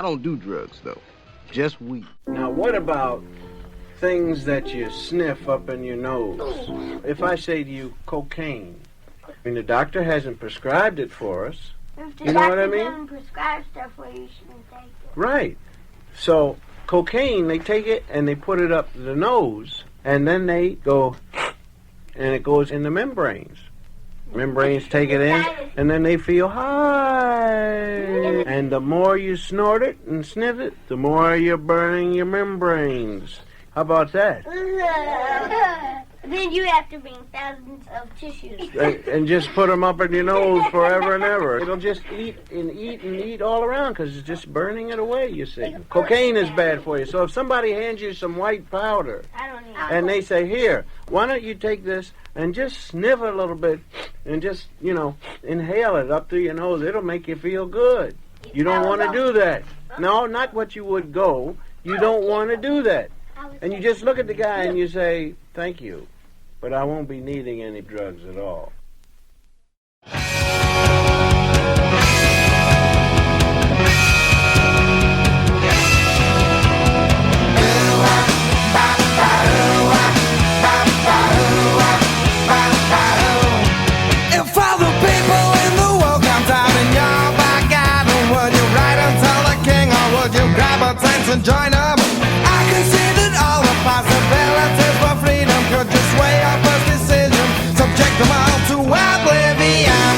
don't do drugs, though. Just weed. Now, what about things that you sniff up in your nose? If I say to you, cocaine, I mean, the doctor hasn't prescribed it for us. You know what I mean? If the doctor doesn't prescribe stuff for you, shouldn't take it. Right. So, cocaine, they take it and they put it up the nose, and then they go, and it goes in the membranes. Membranes take it in, and then they feel high. And the more you snort it and sniff it, the more you're burning your membranes. How about that? Then you have to bring thousands of tissues. And just put them up in your nose forever and ever. It'll just eat and eat and eat all around because it's just burning it away, you see. Cocaine is bad for you. So if somebody hands you some white powder and they say, here, why don't you take this and just sniff it a little bit and just, you know, inhale it up through your nose. It'll make you feel good. You don't want to do that. No, not what you would go. You don't want to do that. And you just look at the guy and you say, thank you, but I won't be needing any drugs at all. If all the people in the world comes out in your back garden, would you ride and tell the king, or would you grab a tent and join them? I can see that all the possibilities for freedom could just sway up a decision, subject them all to oblivion.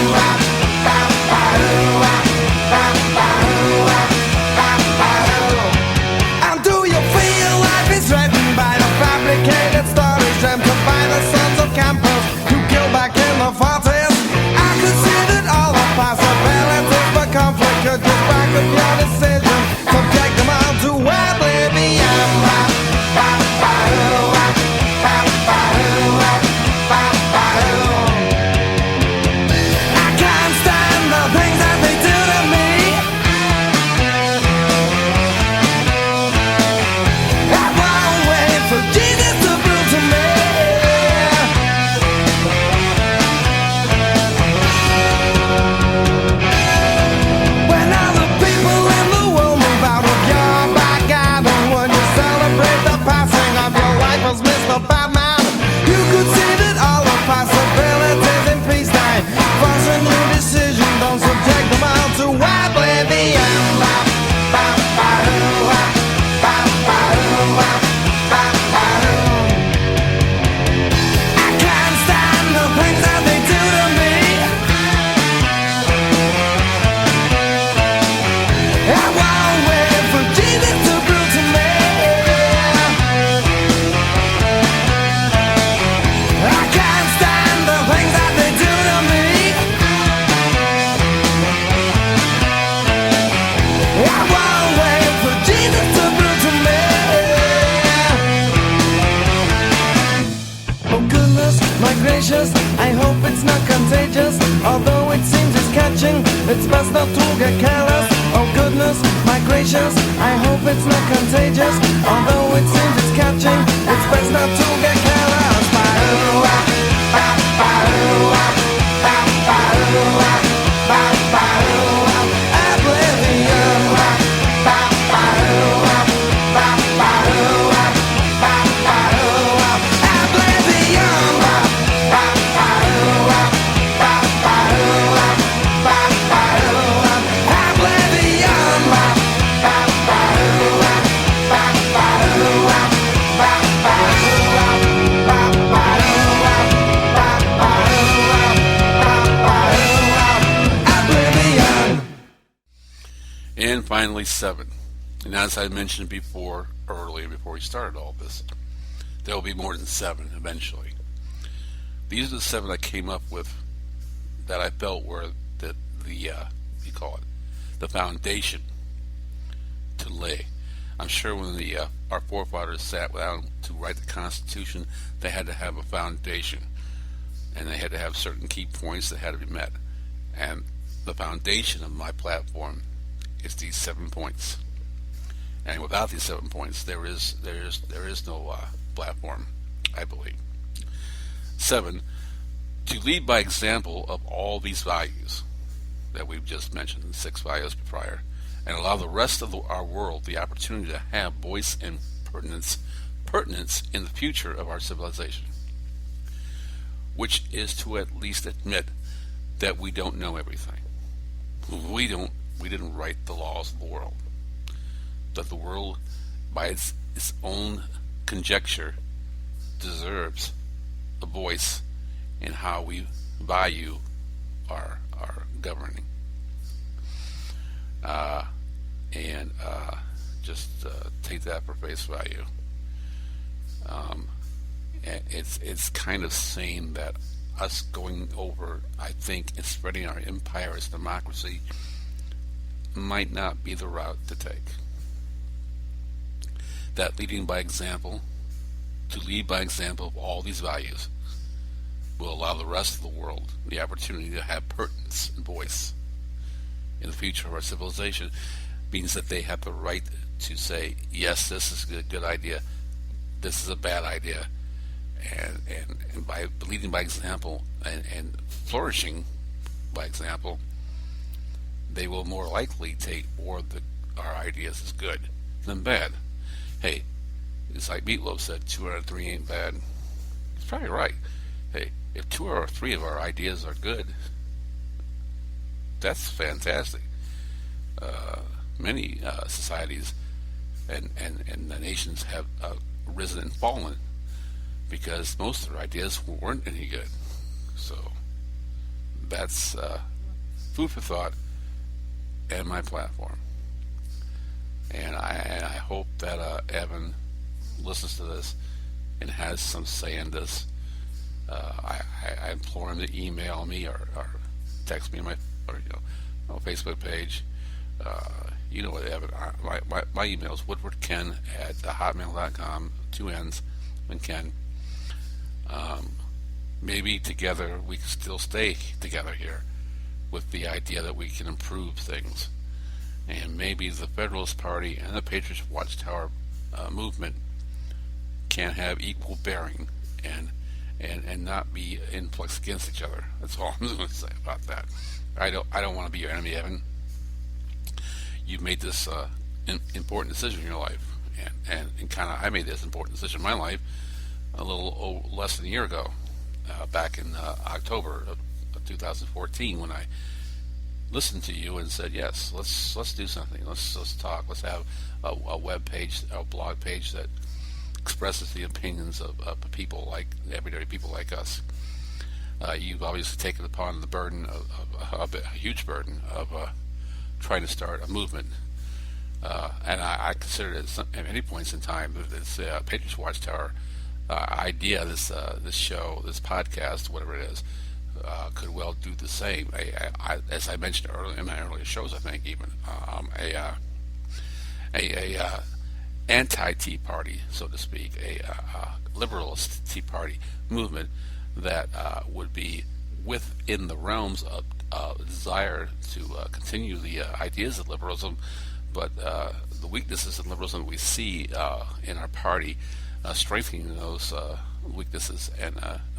And do you feel life is threatened by the fabricated stories dreamt up by the sons of campers who killed back in the 40s? I can see that all the possibilities for conflict could just back up your decision, subject them all to oblivion. I can't stand the things that they do to me. I won't wait for Jesus to prove to me. When all the people in the world move out of your back garden, when you celebrate the passing of your life as Mr. Batman, you could see that all the possibilities in peacetime force a new decision, don't subject them all to oblivion. I can't stand the things that they do to me. I won't wait for Jesus to prove to me. I can't stand the things that they do to me. I won't wait for Jesus to prove to me. Oh goodness, my gracious, I hope it's not contagious. Although it seems it's catching, it's best not to get careless. Oh goodness, my gracious, I hope it's not contagious. Although it seems it's catching, it's best not to get careless. And finally, 7. And as I mentioned earlier, before we started all this, there will be more than 7 eventually. These are the 7 I came up with that I felt were the foundation to lay. I'm sure when our forefathers sat down to write the Constitution, they had to have a foundation, and they had to have certain key points that had to be met. And the foundation of my platform is these 7 points. And without these 7 points, there is no platform, I believe. 7, to lead by example of all these values that we've just mentioned, the 6 values prior, and allow the rest of our world the opportunity to have voice and pertinence in the future of our civilization, which is to at least admit that we don't know everything. We didn't write the laws of the world. That the world, by its own conjecture, deserves a voice in how we value our governing. And just take that for face value. It's kind of saying that us going over, I think, and spreading our empire as democracy might not be the route to take. That leading by example, to lead by example of all these values, will allow the rest of the world the opportunity to have pertinence and voice in the future of our civilization. Means that they have the right to say, yes, this is a good idea, this is a bad idea, and by leading by example and flourishing by example, they will more likely take more of our ideas as good than bad. Hey, it's like Meatloaf said, 2 out of 3 ain't bad. He's probably right. Hey, if 2 or 3 of our ideas are good, that's fantastic. Many societies and the nations have risen and fallen because most of their ideas weren't any good. So that's food for thought and my platform. And I hope that Evan listens to this and has some say in this. I implore him to email me or text me on my Facebook page. You know what, Evan? My email is woodwardken@hotmail.com. 2 N's and Ken. Maybe together we can still stay together here with the idea that we can improve things. And maybe the Federalist Party and the Patriots Watchtower movement can have equal bearing and not be in flux against each other. That's all I'm going to say about that. I don't want to be your enemy, Evan. You've made this important decision in your life, and I made this important decision in my life a little less than a year ago, back in October of 2014, when I listened to you and said, yes, let's do something. Let's talk. Let's have a web page, a blog page that expresses the opinions of people, like everyday people like us. You've obviously taken upon the burden of a huge burden of trying to start a movement, and I consider it at many points in time this Patriots Watchtower idea, this show, this podcast, whatever it is, could well do the same. As I mentioned earlier in my earlier shows, I think even a anti-Tea Party, so to speak, a liberalist Tea Party movement that would be within the realms of desire to continue the ideas of liberalism, but the weaknesses in liberalism we see in our party, strengthening those weaknesses and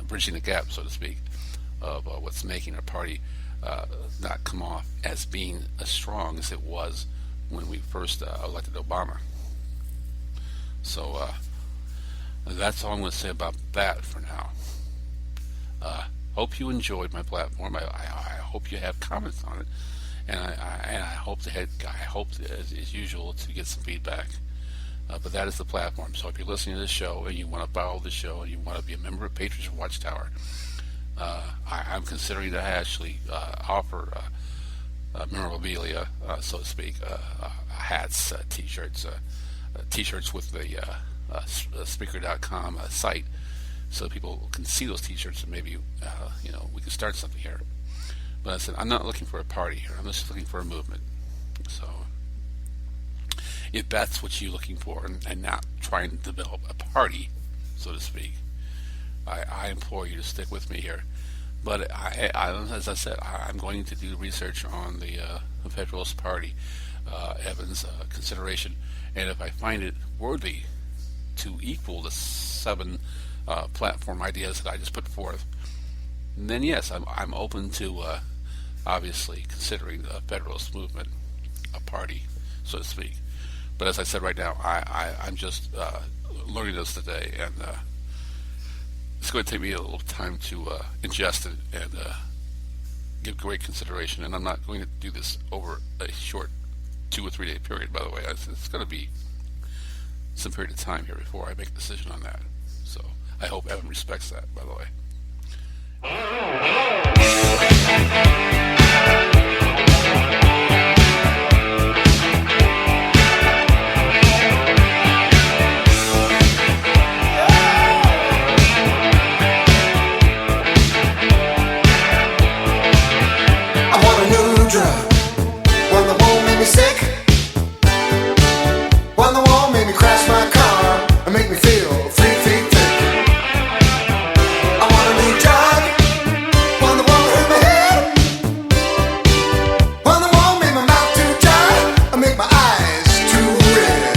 bridging the gap, so to speak, of what's making our party not come off as being as strong as it was when we first elected Obama. So that's all I'm going to say about that for now. Hope you enjoyed my platform. I hope you have comments on it, and I hope as usual to get some feedback. But that is the platform. So if you're listening to this show and you want to follow the show and you want to be a member of Patriots Watchtower, I'm considering to actually offer memorabilia, so to speak, hats, t-shirts, t-shirts with the Spreaker.com site, so people can see those t-shirts and maybe we can start something here. But I said, I'm not looking for a party here. I'm just looking for a movement. So if that's what you're looking for, and not trying to develop a party, so to speak, I implore you to stick with me here. But as I said, I'm going to do research on the Federalist Party, Evan's consideration, and if I find it worthy to equal the 7 platform ideas that I just put forth, then yes, I'm open to obviously considering the Federalist movement a party. so to speak. But as I said right now, I'm just learning this today, and it's going to take me a little time to ingest it and give great consideration. And I'm not going to do this over a short 2 or 3 day period, by the way. It's going to be some period of time here before I make a decision on that. So I hope Evan respects that, by the way. I want a new drug, one that won't make me sick, one that won't make me crash my car and make me feel 3 feet thick. I want a new drug, one that won't hurt my head, one that won't make my mouth too dry and make my eyes too red,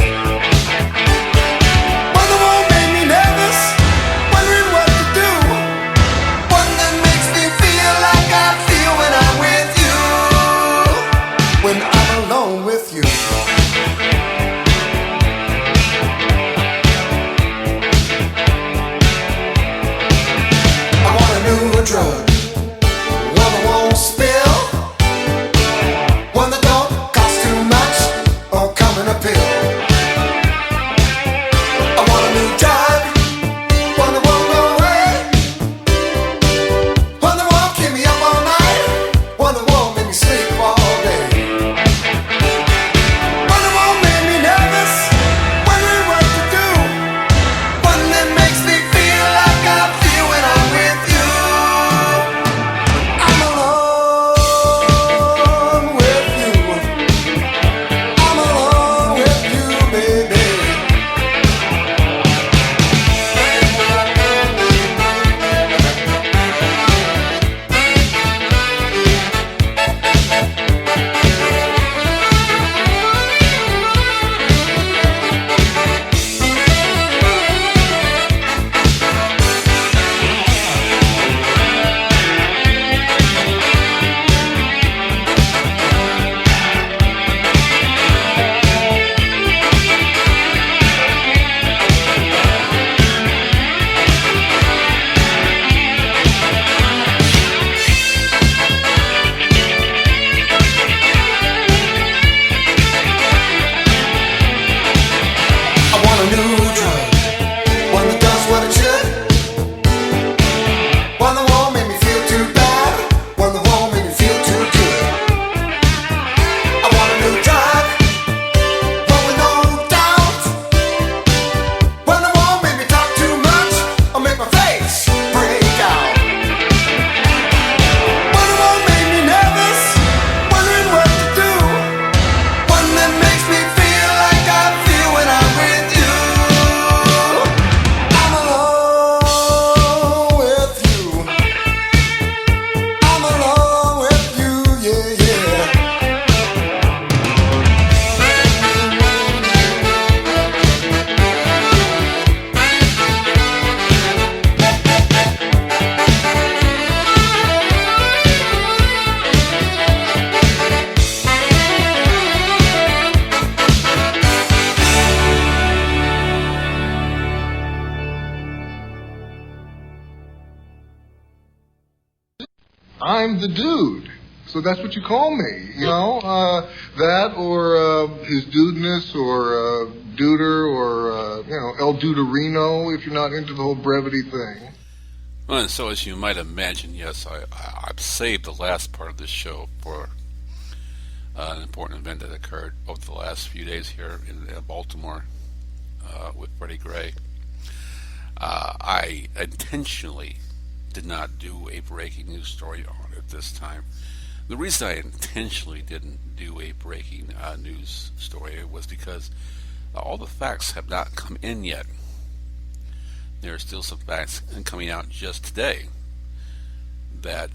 one that won't make me nervous, wondering what to do, one that makes me feel like I feel when I'm with you, when I'm alone with you. I want a new drug, one that won't spill, one that don't cost too much or come in a pill. I want a new drug, one that won't go away, one that won't keep me up all night, one that won't make me sleep all day, one that won't make me nervous, wondering what to do, one that makes me feel like I feel when I'm with you. I'm alone with you. I'm alone with you, baby. I want a new drug, one that does what it should, one that won't make me feel too bad, one that won't make me feel too good. I want a new drug, one with no doubt, one that won't make me talk too much or make my face break out, one that won't make me nervous, wondering what to do, one that makes me feel like I feel when I'm with you. I'm alone with you. I'm alone with you, yeah, yeah. I'm the dude. So that's what you call me, you know? That or his dudeness or duder or, El Duderino if you're not into the whole brevity thing. Well, and so as you might imagine, yes, I've saved the last part of this show for an important event that occurred over the last few days here in Baltimore with Freddie Gray. I intentionally did not do a breaking news story on it this time. The reason I intentionally didn't do a breaking news story was because all the facts have not come in yet. There are still some facts coming out just today that